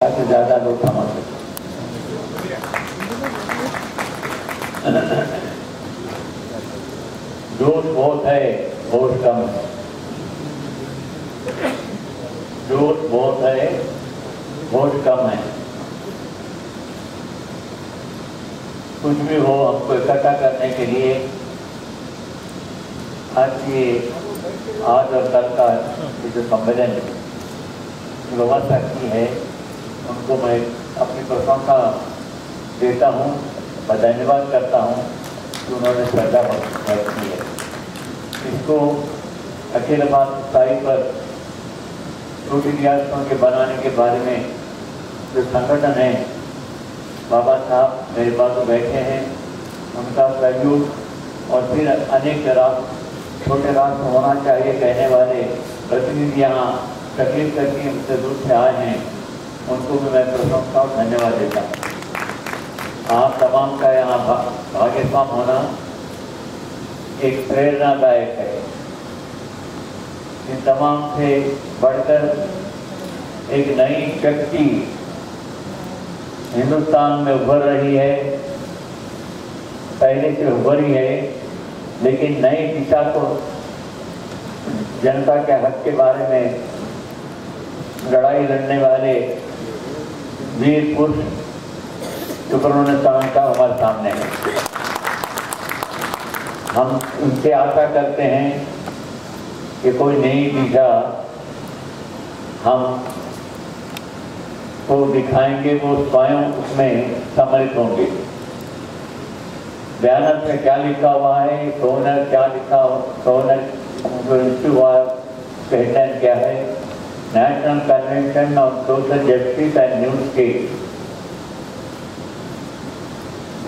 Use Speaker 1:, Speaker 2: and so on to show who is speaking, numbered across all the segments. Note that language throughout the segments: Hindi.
Speaker 1: से ज्यादा लोग कमा सकते। जोश बहुत है, वोट कम है। जोश बहुत है, वोट कम है। कुछ भी हो, हमको इकट्ठा करने के लिए आज और कल का जो सम्मेलन की व्यवस्था की है, उनको मैं अपनी प्रशंसा देता हूँ, मैं धन्यवाद करता हूँ कि उन्होंने श्रद्धा व्यक्त की है। इसको अखिल भारतीय पर छोटी रियासतों के बनाने के बारे में जो संगठन है, बाबा साहब मेरे पास बैठे हैं, उनका सहयोग और फिर अनेक छोटे राष्ट्र होना चाहिए कहने वाले प्रतिनिधि यहाँ तकलीफ करके उनसे दूर से आए हैं, उनको भी मैं प्रशंसा और धन्यवाद देता हूँ। आप तमाम का यहाँ भाग्यवान होना एक प्रेरणादायक है। इन तमाम से बढ़कर एक नई शक्ति हिंदुस्तान में उभर रही है, पहले से उभरी है, लेकिन नई दिशा को जनता के हक के बारे में लड़ाई लड़ने वाले वीर पुरुष सुब्रमण्यम स्वामी का हमारे सामने है। हम उनसे आशा करते हैं कि कोई नई दिशा हम को दिखाएंगे, वो स्वयं उसमें सम्मिलित होंगे। बयान में क्या लिखा हुआ है, सोनर क्या लिखा, सोनर कहना क्या है, national convention on social justice and new state,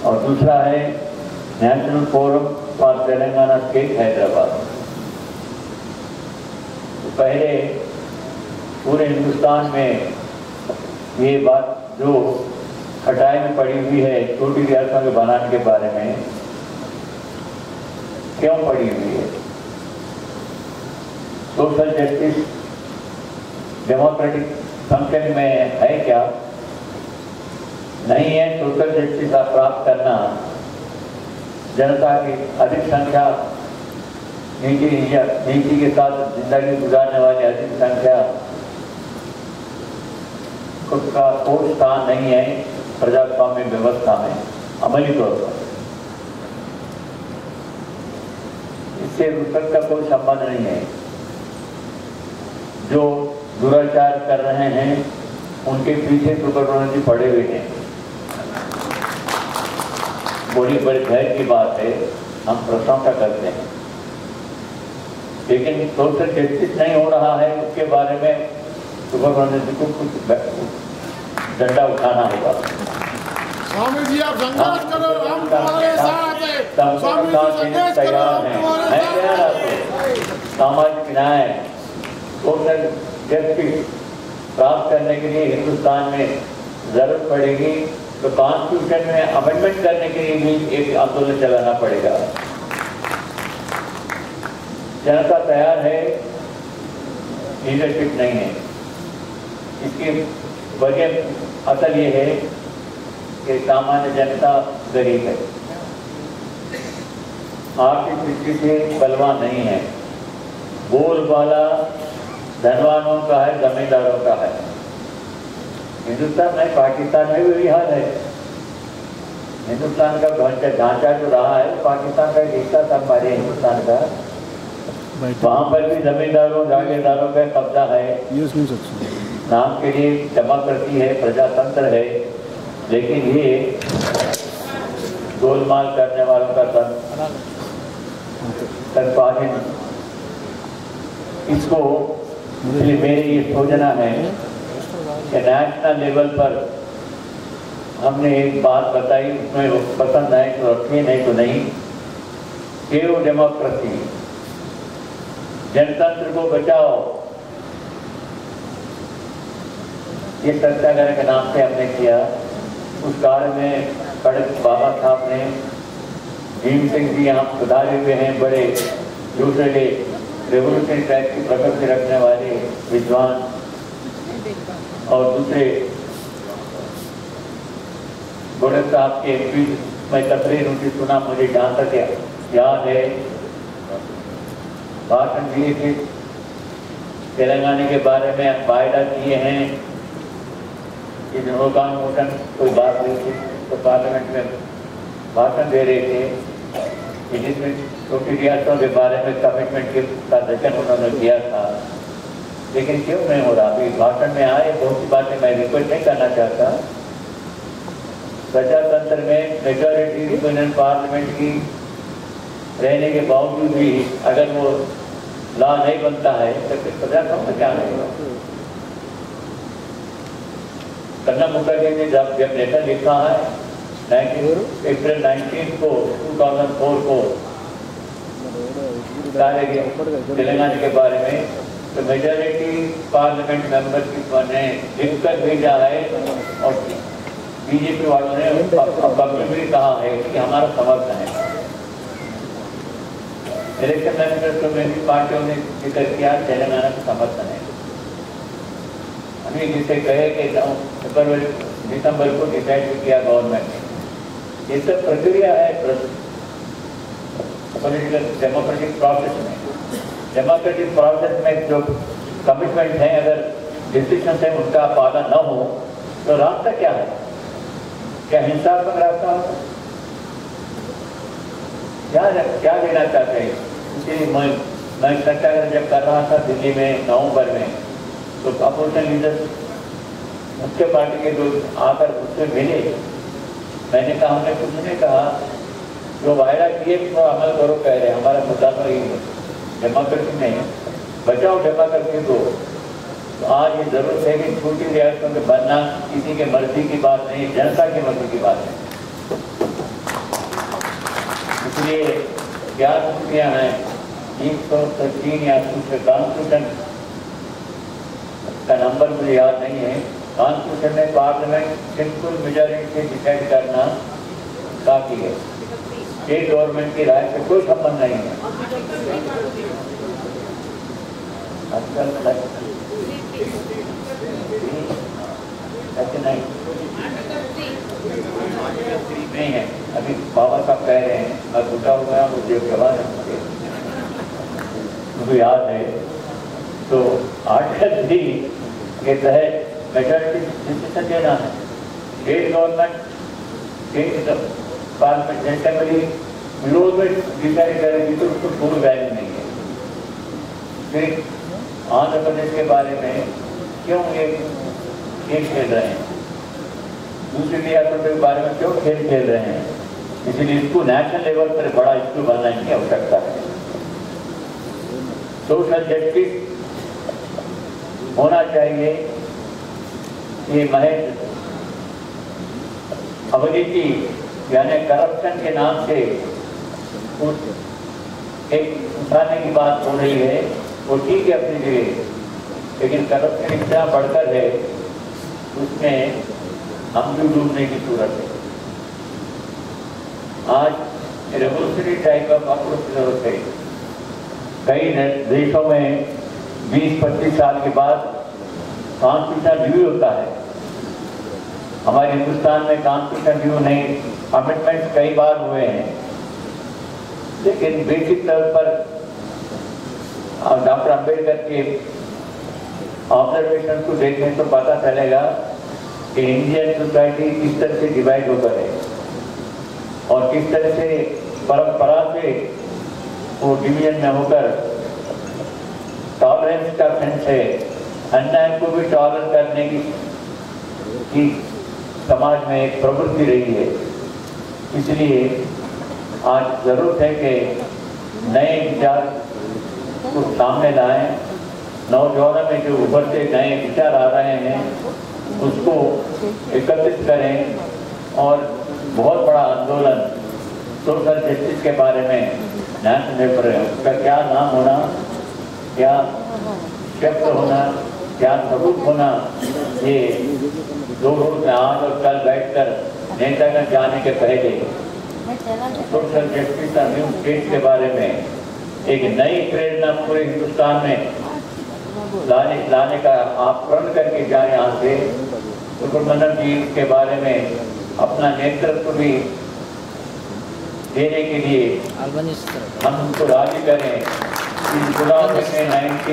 Speaker 1: और दूसरा है national forum for Telangana state Hyderabad. तो पहले पूरे हिंदुस्तान में ये बात जो खटाई में पड़ी हुई है छोटी रियासतों के बनाने के बारे में, क्यों पड़ी हुई है? सोशल जस्टिस डेमोक्रेटिक फंक्शन में है क्या? नहीं है। सोशल जस्टिस प्राप्त करना जनता की अधिक संख्या, नीति के साथ जिंदगी गुजारने वाली अधिक संख्या उसका कोई स्थान नहीं है प्रजास्वाम्य व्यवस्था में अमली तौर पर। इससे रुपये का कोई संबंध नहीं है। जो दुराचार कर रहे हैं उनके पीछे सुब्रमण्यम जी पड़े हुए हैं। बड़ी बड़ी धैर्य की बात है, हम प्रशंसा करते हैं, लेकिन सोशल जस्टिस नहीं हो रहा है, उसके बारे में सुब्रमण्यम जी को कुछ डंडा उठाना होगा।
Speaker 2: स्वामी जी आप संघर्ष करो, हम तुम्हारे साथ हैं। स्वामी जी संघर्ष करो, हम तुम्हारे साथ हैं।
Speaker 1: सामाजिक न्याय, सोशल जस्टिस प्राप्त करने के लिए हिंदुस्तान में जरूरत पड़ेगी, तो कॉन्स्टिट्यूशन में अमेंडमेंट करने के लिए भी एक आंदोलन चलाना पड़ेगा। जनता तैयार है, लीडरशिप नहीं है। इसकी वजह असल ये है कि सामान्य जनता गरीब है, आर्थिक दृष्टि से बलवान नहीं है, बोलबाला धनवानों का है, जमींदारों का है। हिंदुस्तान में, पाकिस्तान में भी वही हाल है। हिंदुस्तान का ढांचा जो रहा है पाकिस्तान का हिस्सा था हमारे हिंदुस्तान का, वहाँ पर भी जमींदारों जागीरदारों का कब्जा है। नाम के लिए डेमोक्रेसी है, प्रजातंत्र है, लेकिन ये गोलमाल करने वालों का तत्वाधीन। इसको इसलिए मेरी ये सोचना है कि नेशनल लेवल पर हमने एक बात बताई, उसमें पसंद आए तो रखिए, नहीं तो नहीं। केवल डेमोक्रेसी, जनतंत्र को बचाओ, ये सत्याग्रह के नाम से हमने किया। उस कार्य में खड़क बाबा साहब ने, भीम सिंह जी यहाँ सुधारे हुए हैं, बड़े दूसरे रेवोल्यूशन टाइप की प्रकृति रखने वाले विद्वान, और दूसरे घोड़े साहब के एमपी में तकरीर उनकी सुना, मुझे जहाँ तक याद है भाषण दिए थे, तेलंगाना के बारे में वायदा किए हैं कि नौकान मोटन कोई बात हुई थी तो पार्लियामेंट में भाषण दे रहे थे जिसमें छोटी रियासतों के बारे में कमिटमेंट का वचन उन्होंने किया था। लेकिन क्यों नहीं हो रहा? अभी भाषण में आए बहुत सी बातें मैं रिक्वेस्ट नहीं करना चाहता। प्रजातंत्र में मेजॉरिटी यूनियन पार्लियामेंट की रहने के बावजूद भी अगर वो लॉ नहीं बनता है तो फिर प्रजातंत्र क्या रहेगा? कन्ना मुखर्जी ने जब लेटर लिखा है अप्रैल 19 को 2004 को तेलंगाना के बारे में, तो मेजॉरिटी पार्लियामेंट मेंबर ने लिखकर भेजा है और बीजेपी वालों ने पब्लिक भी कहा है कि हमारा समर्थन है। इलेक्शन मैनिफेस्टो में भी पार्टियों ने जिक्र किया तेलंगाना का समर्थन है। अभी जिसे कहे कि दिसंबर को डिसाइड किया गवर्नमेंट ने, ये सब प्रक्रिया है पॉलिटिकल डेमोक्रेटिक प्रोसेस में। डेमोक्रेटिक प्रोसेस में जो कमिटमेंट है, अगर डिसीजन है उनका पालन न हो तो रास्ता क्या है? क्या हिंसात्मक रास्ता हो? क्या लेना चाहते हैं? इसलिए मैं चर्चा जब कर रहा था दिल्ली में नवंबर में, तो अपोजिशन लीडर मुख्य पार्टी के लोग आकर उससे मिले। मैंने कहा, हमने कुछ नहीं कहा, जो वायदा किए तो अमल करो कह रहे, हमारा मुद्दा तो यही है, डेमोक्रेसी नहीं, बचाओ डेमोक्रेसी को। तो आज ये जरूरत है कि छोटी रियासतों में बनना किसी के मर्जी की बात नहीं, जनता की मर्जी की बात है। इसलिए क्या त्रुटियां हैं 303 या कुछ कॉन्स्टिट्यूशन का नंबर मुझे याद नहीं है। कॉन्स्टिट्यूशन में पार्लियामेंट सिंपल मेजॉरिटी से डिसाइड करना काफी है। स्टेट गवर्नमेंट की राय से कोई संबंध नहीं है। ऐसे नहीं है। अभी बाबा साहब कह रहे हैं, मैं बूढ़ा हो गया, मुझे जवान मुझे याद है, तो आर्टिकल 3 के तहत मेजॉरिटी डिसीजन लेना है। State government state parliament assembly विरोध में डिसाइड करेगी तो उसको पूरी वैल्यू नहीं है। फिर आंध्र प्रदेश के बारे में क्यों ये खेल खेल रहे हैं? दूसरी रियासतों के बारे में क्यों खेल खेल रहे हैं? इसलिए इसको नेशनल लेवल पर बड़ा इश्यू बनने की आवश्यकता है। सोशल जस्टिस होना चाहिए। ये महज अविनीति यानी करप्शन के नाम से एक उठाने की बात हो रही है, वो ठीक है अपनी जगह, लेकिन करप्शन इतना बढ़कर है उसमें हम भी डूबने की सूरत है। आज रेवोल्यूशनरी टाइप ऑफ अप्रोच जरूरत है। कई देशों में 20-25 साल के बाद कॉन्स्टिट्यूशन रिव्यू होता है। हमारे हिंदुस्तान में कॉन्स्टिट्यूशन रिव्यू नहीं, अमेंडमेंट कई बार हुए हैं, लेकिन बेसिक लेवल पर डॉक्टर अम्बेडकर के ऑब्जर्वेशन को देखें तो पता चलेगा कि इंडियन सोसाइटी किस तरह से डिवाइड होकर है और किस तरह से परंपरा से वो डिवीजन में होकर टॉलरेंस का सेंस है, अन्याय को भी टॉलर करने की समाज में एक प्रवृत्ति रही है। इसलिए आज जरूरत है कि नए विचार को सामने लाएं। नौजवानों में जो उभरते नए विचार आ रहे हैं उसको एकत्रित करें और बहुत बड़ा आंदोलन सोशल जस्टिस के बारे में नेशनल लेवल पर उसका क्या नाम होना, क्या शब्द होना, क्या सबूत होना, ये दो रोज में आज और कल बैठकर नेतागण जाने के पहले सोशल जस्टिस और न्यू स्टेट के बारे में एक नई प्रेरणा पूरे हिंदुस्तान में लाने का आप प्रण करके जाए। यहाँ से सुब्रमण्यम जी के बारे में अपना नेतृत्व भी देने के लिए हम उनको राजी करें। इस चुनाव में 97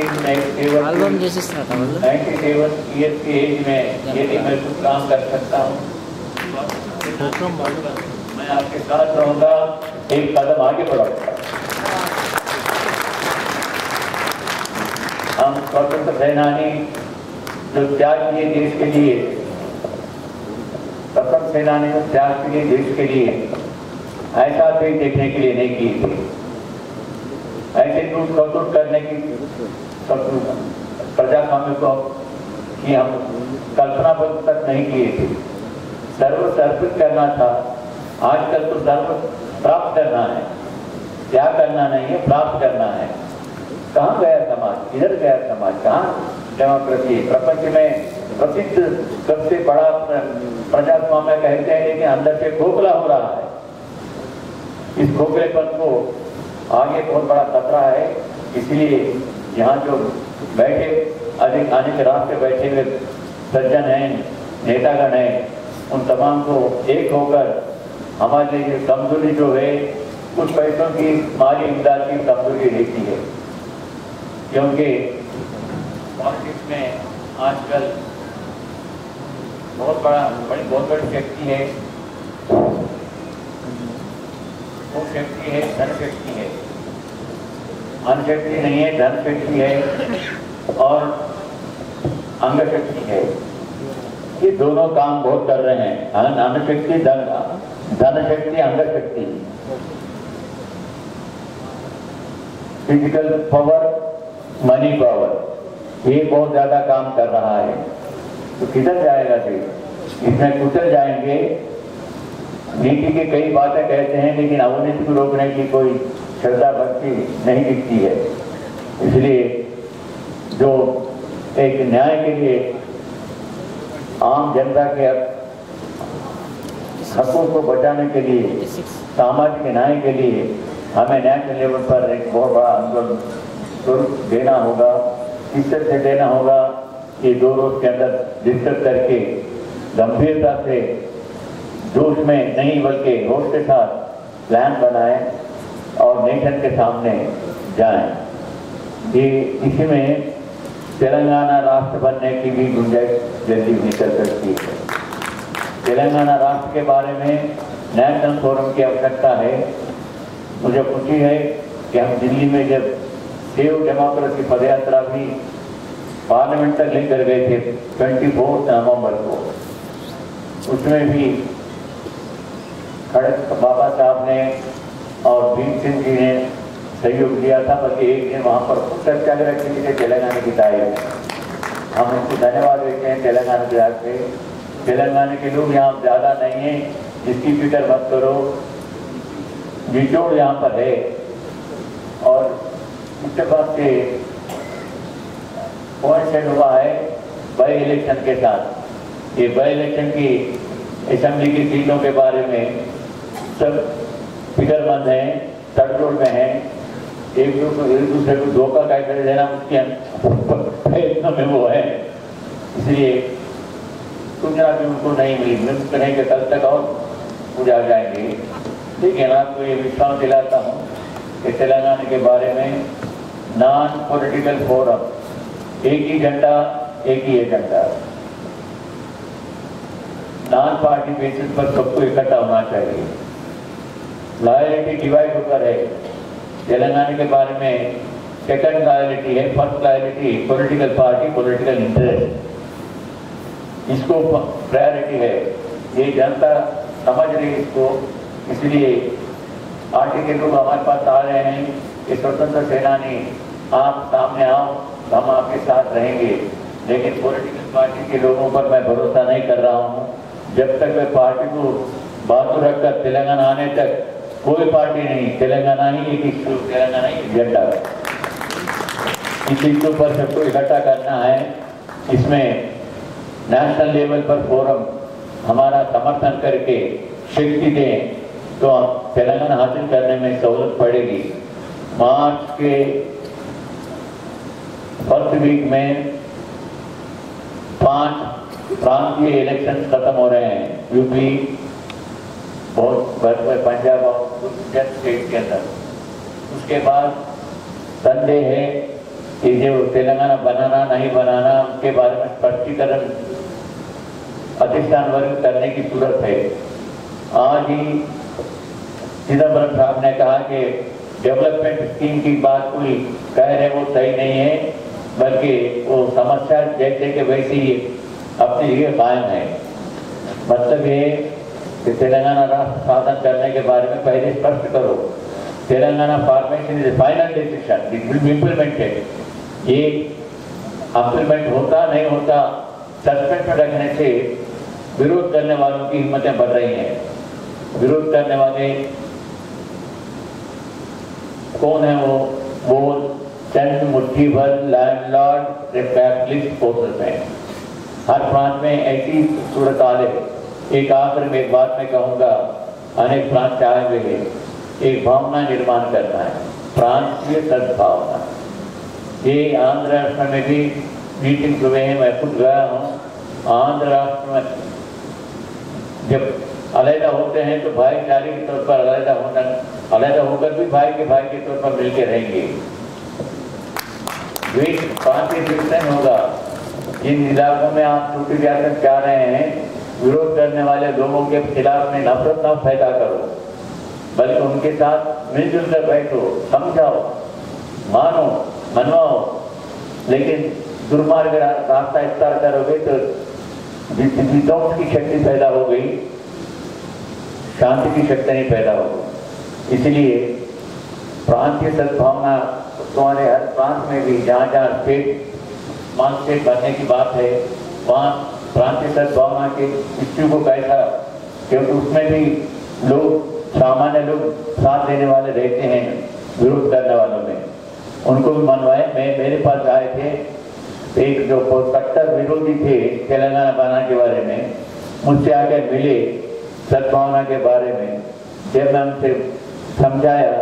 Speaker 1: ईयर्स की एज में यदि मैं कुछ काम कर सकता हूँ, मैं आपके साथ रहूँगा, एक कदम आगे बढ़ाऊंगा। हम स्वतंत्र सेनानी जो त्याग किए देश के लिए, स्वतंत्र सेनानी जो त्याग किए देश के लिए, ऐसा कोई देखने के लिए नहीं किए थे। ऐसे टूट खटूट करने की प्रजास्वाम्य को कि हम कल्पना तक नहीं किए थे। सर्व अर्पित करना था। आजकल तो सर्व प्राप्त करना है, त्याग करना नहीं है, प्राप्त करना है। कहाँ गया समाज, किधर गया समाज, कहाँ डेमोक्रेसी? प्रपंच में प्रसिद्ध सबसे बड़ा प्रजास्वाम्य कहते हैं, लेकिन अंदर से खोखला हो रहा है। इस खोखलेपन को आगे बहुत बड़ा खतरा है। इसलिए यहाँ जो बैठे अधिक आने के रास्ते बैठे हुए सज्जन हैं, नेतागण हैं, उन तमाम को एक होकर हमारे लिए कमजोरी जो है, कुछ पैसों की माली इमदाद की कमजोरी रहती है, क्योंकि पॉलिटिक्स में आजकल बहुत बड़ी शक्ति है। वो शक्ति है धन शक्ति है, अन्न शक्ति नहीं है, धन शक्ति है और अंग शक्ति है। ये दोनों काम बहुत कर रहे हैं। अन्न शक्ति, धन शक्ति, अंग शक्ति। फिजिकल पावर, मनी पावर, ये बहुत ज्यादा काम कर रहा है। तो किधर जाएगा देश? इसमें कुचल जाएंगे। नीति की कई बातें कहते हैं, लेकिन अवनीति को रोकने की कोई श्रद्धा भक्ति नहीं दिखती है। इसलिए जो एक न्याय के लिए, आम जनता के हकों को बचाने के लिए, सामाजिक न्याय के लिए हमें नेशनल लेवल पर एक बहुत बड़ा आंदोलन देना होगा। किस तरह से देना होगा, ये 2 रोज के अंदर डिस्कस करके गंभीरता से, जोश में नहीं बल्कि होश के साथ प्लान बनाएं और नेशन के सामने जाएं। ये इसी में तेलंगाना राष्ट्र बनने की भी गुंजाइश जल्दी निकल सकती है। तेलंगाना राष्ट्र के बारे में नेशनल फोरम की आवश्यकता है। मुझे खुशी है कि हम दिल्ली में जब सेव डेमोक्रेसी पदयात्रा भी पार्लियामेंट तक लेकर गए थे 24 नवंबर को, उसमें भी खड़ग बाबा साहब ने और भीम सिंह जी ने सहयोग दिया था। बल्कि एक दिन वहाँ पर खुद सत्याग्रह के लिए तेलंगाना की तारीफ, हम इनको धन्यवाद देते हैं। तेलंगाना के राज पे तेलंगाना के लोग यहाँ ज़्यादा नहीं है, इसकी फिक्र मत करो। निचोड़ यहाँ पर है और उसके बाद से कोइंसाइड हुआ है बाई इलेक्शन के साथ। ये बाई इलेक्शन की असेंबली की सीटों के बारे में सब फिक्रमंद हैं, तड़जोड़ में हैं। एक दूसरे को धोखा कैसे देना उसके प्रयत्न में वो है। इसलिए सूचना भी उनको नहीं मिली। मुझे नहीं कि कल तक और पूजा जाएंगे। लेकिन आपको ये विश्वास दिलाता हूँ कि तेलंगाना के बारे में नॉन पॉलिटिकल फोरम, एक ही झंडा, एक ही एजेंडा, नॉन पार्टी बेसिस पर सबको इकट्ठा होना चाहिए। लॉयल्टी डिवाइड होकर है। तेलंगाना के बारे में सेकंड लॉयल्टी है, first loyalty political party, political interest, इसको प्रायोरिटी है। ये जनता समझ रही है इसको। इसलिए पार्टी के लोग हमारे पास आ रहे हैं कि स्वतंत्र सेनानी आप सामने आओ, हम आपके साथ रहेंगे। लेकिन पॉलिटिकल पार्टी के लोगों पर मैं भरोसा नहीं कर रहा हूँ। जब तक मैं पार्टी को बाजू रखकर तेलंगाना आने तक कोई पार्टी नहीं, तेलंगाना ही एक इश्यू, तेलंगाना ही एजेंडा। इस इश्यू पर सबको इकट्ठा करना है। इसमें नेशनल लेवल पर फोरम हमारा समर्थन करके शक्ति दें तो तेलंगाना हासिल करने में सहूलत पड़ेगी। मार्च के फर्स्ट वीक में 5 प्रांतीय इलेक्शन खत्म हो रहे हैं। यूपी, बहुत बड़े पंजाब और स्टेट के अंदर। उसके बाद संदेह है कि जो तेलंगाना बनाना नहीं बनाना उसके बारे में स्पष्टीकरण अधिष्ठान वर्ग करने की जरूरत है। आज ही चिदम्बरम साहब ने कहा कि डेवलपमेंट स्कीम की बात कोई कह रहे वो सही नहीं है, बल्कि वो समस्या जैसे कि वैसे ही अपनी जगह कायम है। मतलब ये कि तेलंगाना राष्ट्र शासन करने के बारे में पहले स्पष्ट करो। Telangana formation is final decision, it will be implemented. ये इम्प्लीमेंट होता नहीं होता, सस्पेंड में रखने से विरोध करने वालों की हिम्मतें बढ़ रही हैं। विरोध करने वाले कौन है? वो चंद मुट्ठी भर लैंडलॉर्ड कैपिटलिस्ट फोर्सेस हैं। हर प्रांत में ऐसी सूरत हाल है। एक आखिर में एक बात मैं कहूँगा, अनेक प्रांत से आए हुए हैं, एक भावना निर्माण करना है, प्रांतीय सद्भावना। ये आंध्र राष्ट्र में भी मीटिंग हुए हैं, मैं खुद गया हूँ। आंध्र राष्ट्र में जब अलहदा होते हैं तो भाईचारे के तौर पर अलहदा होकर भी भाई के तौर पर मिलकर रहेंगे। प्रांतीय शिक्षण होगा। जिन इलाकों में आप छुट्टी जाकर जा रहे हैं, विरोध करने वाले लोगों के खिलाफ में नफरत न पैदा करो, बल्कि उनके साथ मिलजुल कर बैठो, समझाओ, मानो, मनवाओ। लेकिन दुर्मार्ग रास्ता इख्तियार करोगे तो विध्वंस की शक्ति पैदा हो गई, शांति की शक्ति नहीं पैदा होगी। इसलिए प्रांतीय सद्भावना तुम्हारे हर प्रांत में भी जहाँ जहाँ स्टेट बनने की बात है, वहाँ प्रांतीय सद्भावना के इश्यू को कैसा, क्योंकि उसमें भी लोग, सामान्य लोग साथ देने वाले रहते हैं विरोध करने वालों में, उनको भी मनवाए। मेरे पास आए थे एक जो कट्टर विरोधी थे तेलंगाना बनाने के बारे में, मुझसे आकर मिले सद्भावना के बारे में। जब मैं उनसे समझाया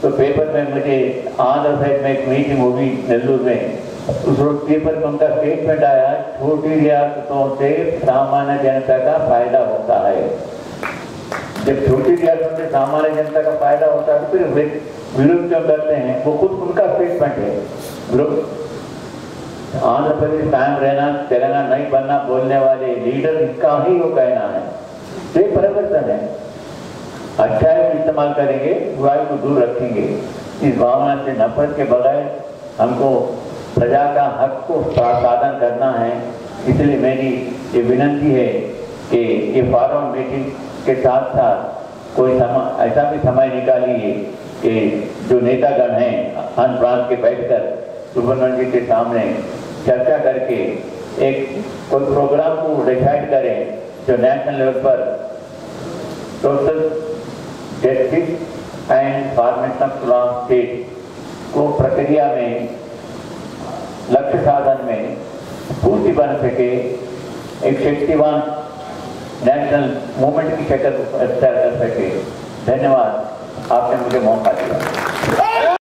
Speaker 1: तो पेपर में मुझे आंध्र प्रदेश में एक मीटिंग होगी नेल्लूर में, उस रोज पेपर में उनका स्टेटमेंट आया, छोटी रियासतों से सामान्य जनता का फायदा होता है। जब छोटी रियासतों से सामान्य जनता का फायदा होता है तो फिर विरोध क्यों करते हैं? वो खुद उनका स्टेटमेंट है। विरोध आंध्र प्रदेश कायम रहना, तेलंगाना नहीं बनना बोलने वाले लीडर का ही वो कहना है। ये परिवर्तन है। अच्छाई को इस्तेमाल करेंगे, बुराई को दूर रखेंगे। इस भावना से नफरत के बगैर हमको प्रजा का हक को साधन करना है। इसलिए मेरी ये विनती है कि ये फॉरम मीटिंग के साथ साथ कोई ऐसा भी समय निकालिए कि जो नेतागण हैं अन्य प्रांत के बैठकर सुब्रमण्यम जी के सामने चर्चा करके एक कोई प्रोग्राम को डिसाइड करें जो नेशनल लेवल पर social justice and formation of state को प्रक्रिया में, लक्ष्य साधन में पूर्ति बन सके, एक शक्तिवान नेशनल मूवमेंट की शक्ल कर सके। धन्यवाद, आपने मुझे मौका दिया।